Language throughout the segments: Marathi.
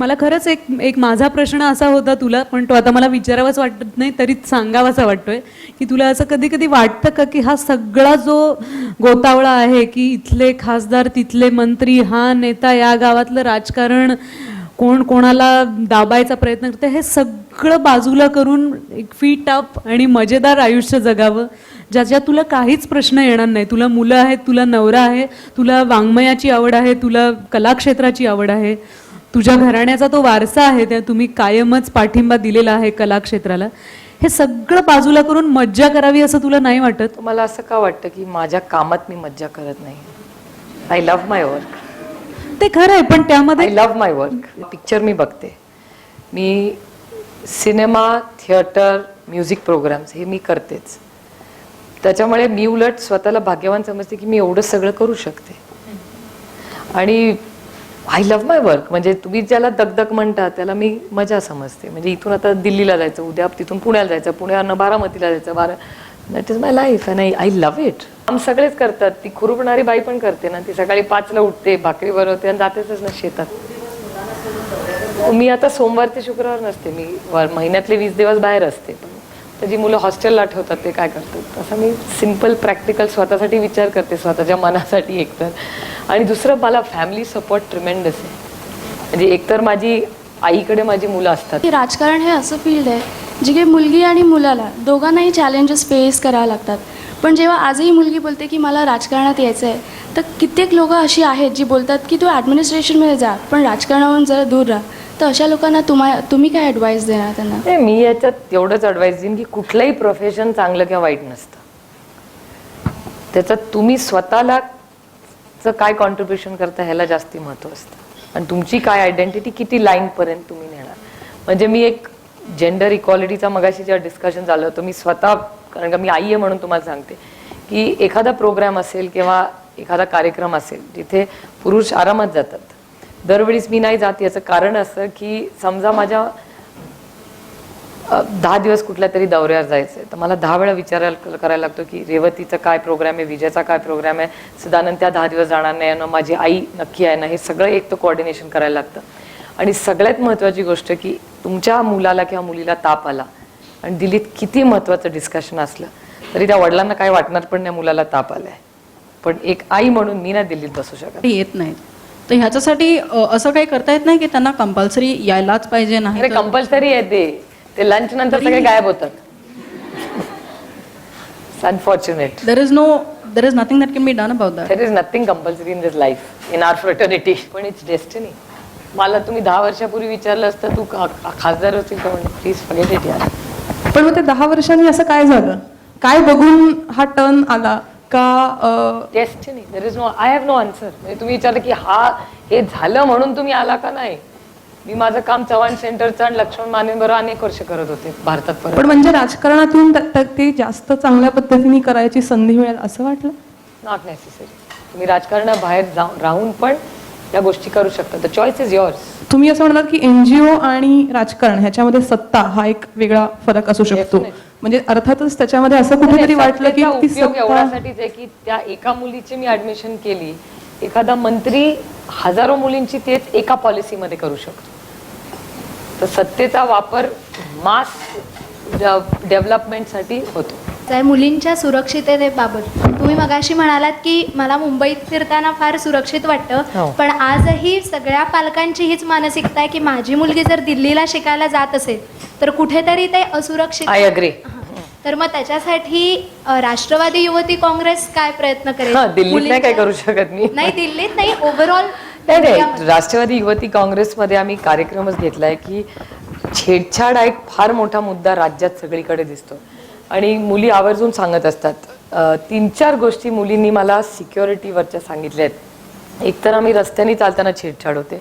मला खरंच एक माझा प्रश्न असा होता तुला, पण तो आता मला विचारावाच वाटत नाही तरी सांगावासा वाटतोय की तुला असं कधी कधी वाटतं का की हा सगळा जो गोतावळा आहे की इथले खासदार तिथले मंत्री, हा नेता, या गावातलं राजकारण, कोण कोणाला दाबायचा प्रयत्न करते, हे सगळं बाजूला करून एक फीट अप आणि मजेदार आयुष्य जगावं ज्याच्यात तुला काहीच प्रश्न येणार नाही. तुला मुलं आहेत, तुला नवरा आहे, तुला वाङ्मयाची आवड आहे, तुला कलाक्षेत्राची आवड आहे, तुझ्या घराण्याचा तो वारसा आहे, त्या तुम्ही कायमच पाठिंबा दिलेला आहे कलाक्षेत्राला, हे सगळं बाजूला करून मज्जा करावी असं तुला नाही वाटत? मला असं का वाटतं की माझ्या कामात मी मज्जा करत नाही. I love my work. ते खरं आहे, पण त्यामध्ये I love my work. Picture मी बघते, मी सिनेमा, थिएटर, म्युझिक प्रोग्राम्स हे मी करतेच. त्याच्यामुळे मी उलट स्वतःला भाग्यवान समजते की मी एवढं सगळं करू शकते. आणि आय लव्ह माय वर्क म्हणजे तुम्ही ज्याला दगदग म्हणता त्याला मी मजा समजते. म्हणजे इथून आता दिल्लीला जायचं, उद्या तिथून पुण्याला जायचं, पुण्यावरनं बारामतीला जायचं, that is my life and I love it. आम सगळेच करतात. ती खुरपणारी बाई पण करते ना, ती सकाळी 5ला उठते, भाकरी बनवते आणि जातेच ना शेतात. मी आता सोमवार ते शुक्रवार नसते, मी महिन्यातले 20 दिवस बाहेर असते. तर जी मुलं हॉस्टेलला ठेवतात ते काय करतात, असं मी सिम्पल प्रॅक्टिकल स्वतःसाठी विचार करते, स्वतःच्या मनासाठी एकतर. आणि दुसरं मला फॅमिली सपोर्ट ट्रिमेंडस आहे. म्हणजे एकतर माझी आईकडे माझी मुलं असतात. राजकारण हे असं फील्ड आहे जे की मुलगी आणि मुलाला दोघांनाही चॅलेंजेस फेस करावे लागतात. पण जेव्हा आजही मुलगी बोलते की मला राजकारणात यायचं आहे, तर कित्येक लोक अशी आहेत जी बोलतात की तू ॲडमिनिस्ट्रेशनमध्ये जा पण राजकारणावरून जरा दूर राहा. तर अशा लोकांना तुम्ही काय ॲडवाईस देणार त्यांना? मी याच्यात एवढंच ॲडवाईस देईन की कुठलंही प्रोफेशन चांगलं किंवा वाईट नसतं. त्याच्यात तुम्ही स्वतःला काय कॉन्ट्रीब्युशन करता ह्याला जास्ती महत्त्व असतं. आणि तुमची काय आयडेंटिटी किती लाईनपर्यंत तुम्ही नेणार. म्हणजे मी एक जेंडर इक्वालिटीचा मगाशी जेव्हा डिस्कशन झालं होतं, मी स्वतः, कारण का मी आई आहे म्हणून तुम्हाला सांगते की एखादा प्रोग्राम असेल किंवा एखादा कार्यक्रम असेल जिथे पुरुष आरामात जातात, दरवेळीच मी नाही जात. याचं कारण असं की समजा माझ्या 10 दिवस कुठल्या तरी दौऱ्यावर जायचं आहे, तर मला 10 वेळा करायला लागतो की रेवतीचा काय प्रोग्राम आहे, विजयाचा काय प्रोग्राम आहे, सदानंद त्या 10 दिवस जाणार नाही ना, माझी आई नक्की आहे ना, हे सगळं एक तर कोऑर्डिनेशन करायला लागतं. आणि सगळ्यात महत्त्वाची गोष्ट की तुमच्या मुलाला किंवा मुलीला ताप आला आणि दिल्लीत किती महत्त्वाचं डिस्कशन असलं तरी त्या वडिलांना काय वाटणार पण नाही मुलाला ताप आलाय, पण एक आई म्हणून मी ना दिल्लीत बसू शकत येत नाहीत. तर ह्याच्यासाठी असं काही करता येत नाही की त्यांना कंपल्सरी यायलाच पाहिजे? नाही कंपल्सरी आहे ते लंच नंतर सगळे गायब होतात. Unfortunate. There is nothing that can be done about that. There is nothing compulsory in this life, in our fraternity. पण इट्स डेस्टिनी. मला तुम्ही 10 वर्षापूर्वी विचारलं असतं तू खासदार होतील का, म्हणजे प्लीज फॉरगेट इट यार. पण मग ते 10 वर्षांनी असं काय झालं, काय बघून हा टर्न आला का? Destiny. There is no, I have no answer. म्हणजे तुम्ही विचारलं की हे झालं म्हणून तुम्ही आला का? नाही, मी माझं काम चव्हाण सेंटरचं आणि लक्ष्मण मानेबरोबर अनेक वर्ष करत होते भारतात. पण म्हणजे राजकारणातून ते जास्त चांगल्या पद्धतीने करायची संधी मिळेल असं वाटलं? Not necessary. तुम्ही राजकारणाबाहेर राहून पण या गोष्टी करू शकता. The choice is yours. तुम्ही असं म्हणालात की NGO आणि राजकारण ह्याच्यामध्ये सत्ता हा एक वेगळा फरक असू शकतो. म्हणजे अर्थातच त्याच्यामध्ये असं कुठेतरी वाटलं की ती उपयोग एवढ्यासाठीच आहे की त्या एका मुलीची मी ऍडमिशन केली, एखादा मंत्री हजारो मुलींची तेच एका पॉलिसीमध्ये करू शकतो. तर सत्तेचा वापर मास डेव्हलपमेंटसाठी होतो. मुलींच्या सुरक्षिततेबाबत तुम्ही मगाशी म्हणालात की मला मुंबईत फिरताना फार सुरक्षित वाटतं, पण आजही सगळ्या पालकांची हीच मानसिकता आहे की माझी मुलगी जर दिल्लीला शिकायला जात असेल तर कुठेतरी ते असुरक्षित. I agree. तर मग त्याच्यासाठी राष्ट्रवादी युवती काँग्रेस काय प्रयत्न करेल? दिल्लीत नाही काय करू शकत मी. नाही, दिल्लीत नाही, ओव्हरऑल. नाही, राष्ट्रवादी युवती काँग्रेसमध्ये आम्ही कार्यक्रमच घेतलाय की छेडछाड हा एक फार मोठा मुद्दा राज्यात सगळीकडे दिसतो आणि मुली आवर्जून सांगत असतात. 3-4 गोष्टी मुलींनी मला सिक्युरिटीवरच्या सांगितल्या आहेत. एकतर आम्ही रस्त्याने चालताना छेडछाड होते,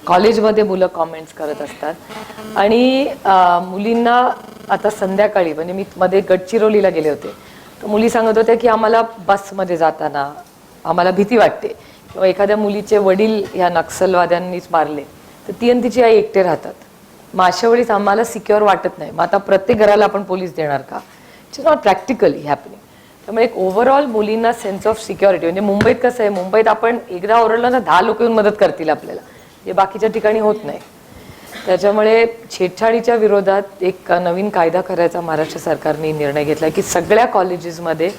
कॉलेजमध्ये मुलं कॉमेंट्स करत असतात आणि मुलींना आता संध्याकाळी, म्हणजे मी मध्ये गडचिरोलीला गेले होते तर मुली सांगत होत्या की आम्हाला बसमध्ये जाताना आम्हाला भीती वाटते, किंवा एखाद्या मुलीचे वडील ह्या नक्षलवाद्यांनीच मारले तर ती आणि तिची आई एकटे राहतात. मग अशा वेळीच आम्हाला सिक्युअर वाटत नाही. मग आता प्रत्येक घराला आपण पोलीस देणार का? It's not practically happening. त्यामुळे एक ओव्हरऑल मुलींना सेन्स ऑफ सिक्युरिटी. म्हणजे मुंबईत कसं आहे, मुंबईत आपण एकदा ओरडलं ना 10 लोक येऊन मदत करतील आपल्याला, जे बाकीच्या ठिकाणी होत नाही. त्याच्यामुळे छेडछाडीच्या विरोधात एक नवीन कायदा करायचा महाराष्ट्र सरकारने निर्णय घेतला की सगळ्या कॉलेजेसमध्ये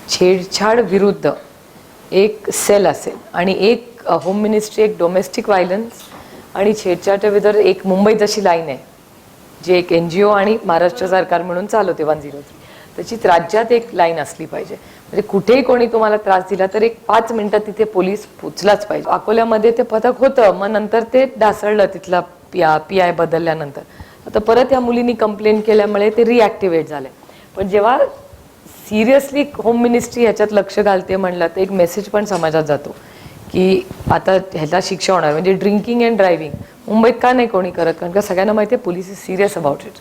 छेडछाड विरुद्ध एक सेल असेल आणि एक होम मिनिस्ट्री, एक डोमेस्टिक व्हायलन्स आणि छेडछाडच्या विरुद्ध एक मुंबईत अशी लाईन आहे जे एक NGO आणि महाराष्ट्र सरकार म्हणून चालवते 103. तशीच राज्यात एक लाईन असली पाहिजे. म्हणजे कुठेही कोणी तुम्हाला त्रास दिला तर एक 5 मिनिटात तिथे पोलीस पोचलाच पाहिजे. अकोल्यामध्ये ते पथक होतं, मग नंतर ते ढासळलं तिथला PI बदलल्यानंतर. आता परत या मुलींनी कंप्लेंट केल्यामुळे ते रिॲक्टिवेट झाले. पण जेव्हा सिरियसली होम मिनिस्ट्री ह्याच्यात लक्ष घालते म्हणलं तर एक मेसेज पण समाजात जातो की आता ह्याला शिक्षा होणार. म्हणजे ड्रिंकिंग अँड ड्रायव्हिंग मुंबईत का नाही कोणी करत, कारण का सगळ्यांना माहिती आहे police is serious about it.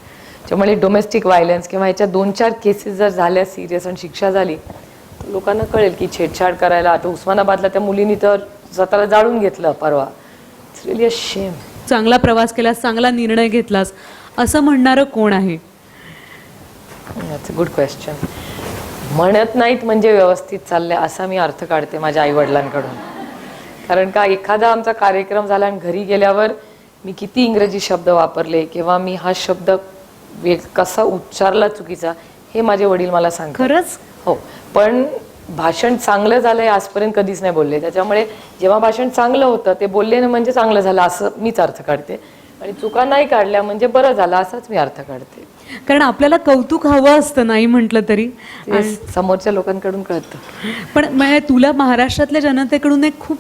त्यामुळे डोमेस्टिक व्हायलन्स किंवा ह्याच्या 2-4 केसेस जर झाल्या सिरियस आणि शिक्षा झाली तर लोकांना कळेल की छेडछाड करायला. आता उस्मानाबादला त्या मुलींनी तर स्वतःला जाळून घेतलं परवा. It's really a shame. चांगला प्रवास केलास, चांगला निर्णय घेतलास असं म्हणणारं कोण आहे? That's a good question. म्हणत नाहीत म्हणजे व्यवस्थित चाललंय असा मी अर्थ काढते माझ्या आईवडिलांकडून. कारण का एखादा आमचा कार्यक्रम झाला आणि घरी गेल्यावर मी किती इंग्रजी शब्द वापरले किंवा मी हा शब्द कसा उच्चारला चुकीचा हे माझे वडील मला सांगतात. खरंच? हो, पण भाषण चांगलं झालंय आजपर्यंत कधीच नाही बोलले. त्याच्यामुळे जेव्हा भाषण चांगलं होतं ते बोलले ना म्हणजे चांगलं झालं असं मीच अर्थ काढते आणि चुका नाही काढल्या म्हणजे बरं झालं असाच मी अर्थ काढते. कारण आपल्याला कौतुक हवं असतं नाही म्हटलं तरी. ते समोरच्या लोकांकडून कळतं. पण म्हणजे तुला महाराष्ट्रातल्या जनतेकडून एक खूप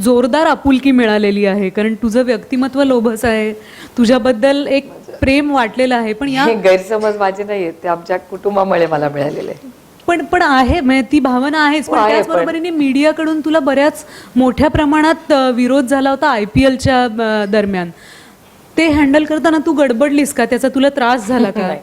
जोरदार आपुलकी मिळालेली आहे, कारण तुझं व्यक्तिमत्व लोभस आहे, तुझ्याबद्दल एक प्रेम वाटलेलं आहे. पण या हे गैरसमज माझे नाहीये, ते आमच्या कुटुंबामुळे मला मिळालेले. पण आहे म्हणजे ती भावना आहेच. पण आहे, त्याचबरोबरीने मीडियाकडून तुला बऱ्याच मोठ्या प्रमाणात विरोध झाला होता IPLच्या दरम्यान. ते हँडल करताना तू गडबडलीस का? त्याचा तुला त्रास झाला का? नाही,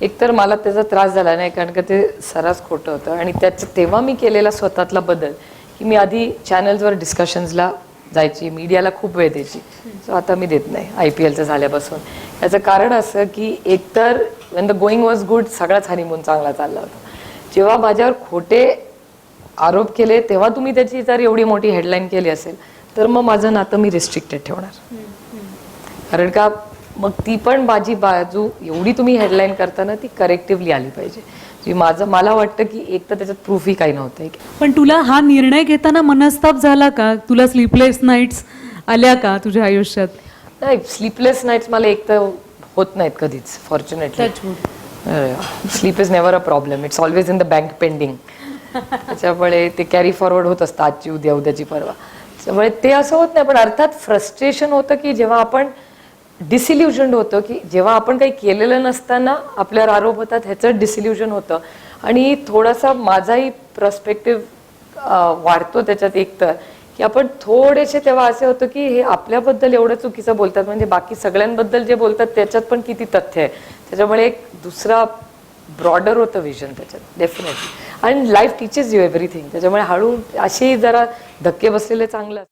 एकतर मला त्याचा त्रास झाला नाही कारण का ते सर्रास खोटं होतं आणि तेव्हा मी केलेला स्वतःतला बदल की मी आधी चॅनल्सवर डिस्कशन्सला जायची, मीडियाला खूप वेळ द्यायची. सो आता मी देत नाही IPLचं झाल्यापासून. याचं कारण असं की एकतर when the going was good सगळाच हनीमून चांगला चालला होता. जेव्हा माझ्यावर खोटे आरोप केले तेव्हा तुम्ही त्याची जर एवढी मोठी हेडलाईन केली असेल तर मग माझं नातं मी रिस्ट्रिक्टेड ठेवणार. कारण का मग ती पण माझी बाजू एवढी तुम्ही हेडलाईन करताना ती करेक्टिव्हली आली पाहिजे. मला वाटतं की एक तर त्याच्यात प्रूफही काही नव्हतं. पण तुला हा निर्णय घेताना मनस्ताप झाला का? तुला स्लीपलेस नाईट्स आल्या का तुझ्या आयुष्यात? नाही, स्लीपलेस नाईट्स मला एक तर होत नाहीत कधीच fortunately. Sleep is never a problem, it's always in the bank pending. त्याच्यामुळे ते कॅरी फॉरवर्ड होत असतं, आजची उद्या, उद्याची परवा. त्यामुळे ते असं होत नाही. पण अर्थात फ्रस्ट्रेशन होतं की जेव्हा आपण डिसिल्युजन होतं, की जेव्हा आपण काही केलेलं नसताना आपल्यावर आरोप होतात ह्याचं डिसिल्युजन होतं. आणि थोडासा माझाही पर्स्पेक्टिव्ह वाढतो त्याच्यात. एक तर की आपण थोडेसे तेव्हा असे होतं की हे आपल्याबद्दल एवढं चुकीचं बोलतात म्हणजे बाकी सगळ्यांबद्दल जे बोलतात त्याच्यात पण किती तथ्य आहे. त्याच्यामुळे एक दुसरा ब्रॉडर होतं विजन त्याच्यात डेफिनेटली. आणि लाईफ टीचेस यू एव्हरीथिंग. त्याच्यामुळे हळू असेही जरा धक्के बसलेले चांगलं.